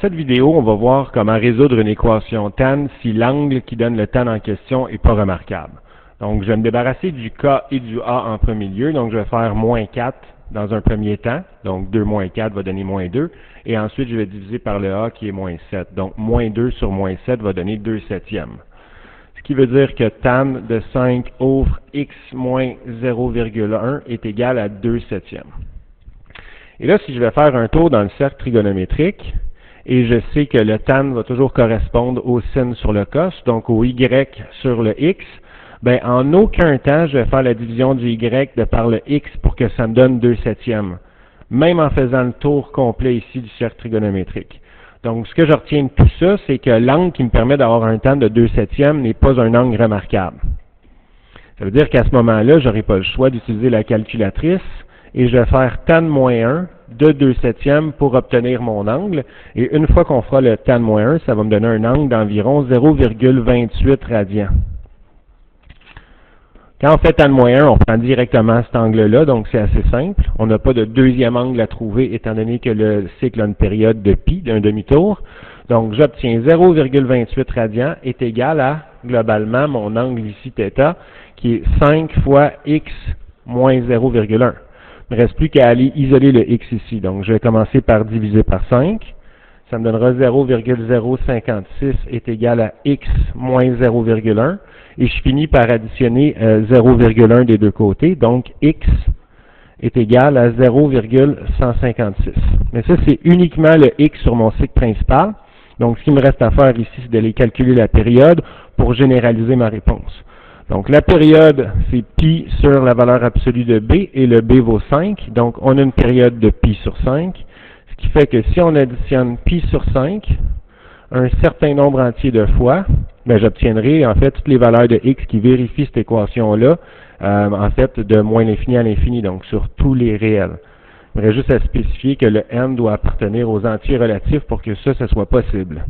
cette vidéo, on va voir comment résoudre une équation tan si l'angle qui donne le tan en question n'est pas remarquable. Donc, je vais me débarrasser du K et du A en premier lieu. Donc, je vais faire moins 4 dans un premier temps. Donc, 2 moins 4 va donner moins 2. Et ensuite, je vais diviser par le A qui est moins 7. Donc, moins 2 sur moins 7 va donner 2 septièmes. Ce qui veut dire que tan de 5 over x moins 0,1 est égal à 2 septièmes. Et là, si je vais faire un tour dans le cercle trigonométrique, et je sais que le tan va toujours correspondre au sin sur le cos, donc au y sur le x, ben en aucun temps, je vais faire la division du y de par le x pour que ça me donne 2 septièmes, même en faisant le tour complet ici du cercle trigonométrique. Donc, ce que je retiens de tout ça, c'est que l'angle qui me permet d'avoir un tan de 2 septièmes n'est pas un angle remarquable. Ça veut dire qu'à ce moment-là, je n'aurai pas le choix d'utiliser la calculatrice, et je vais faire tan moins 1 de 2 septièmes pour obtenir mon angle. Et une fois qu'on fera le tan moins 1, ça va me donner un angle d'environ 0,28 radians. Quand on fait tan moins 1, on prend directement cet angle-là, donc c'est assez simple. On n'a pas de deuxième angle à trouver, étant donné que le cycle a une période de pi, d'un demi-tour. Donc, j'obtiens 0,28 radians est égal à, globalement, mon angle ici, θ, qui est 5 fois x moins 0,1. Il ne reste plus qu'à aller isoler le x ici. Donc, je vais commencer par diviser par 5. Ça me donnera 0,056 est égal à x moins 0,1. Et je finis par additionner 0,1 des deux côtés. Donc, x est égal à 0,156. Mais ça, c'est uniquement le x sur mon cycle principal. Donc, ce qui me reste à faire ici, c'est d'aller calculer la période pour généraliser ma réponse. Donc, la période, c'est pi sur la valeur absolue de b, et le b vaut 5. Donc, on a une période de pi sur 5, ce qui fait que si on additionne pi sur 5, un certain nombre entier de fois, ben, j'obtiendrai en fait toutes les valeurs de x qui vérifient cette équation-là, en fait, de moins l'infini à l'infini, donc sur tous les réels. Il y aurait juste à spécifier que le n doit appartenir aux entiers relatifs pour que ça soit possible.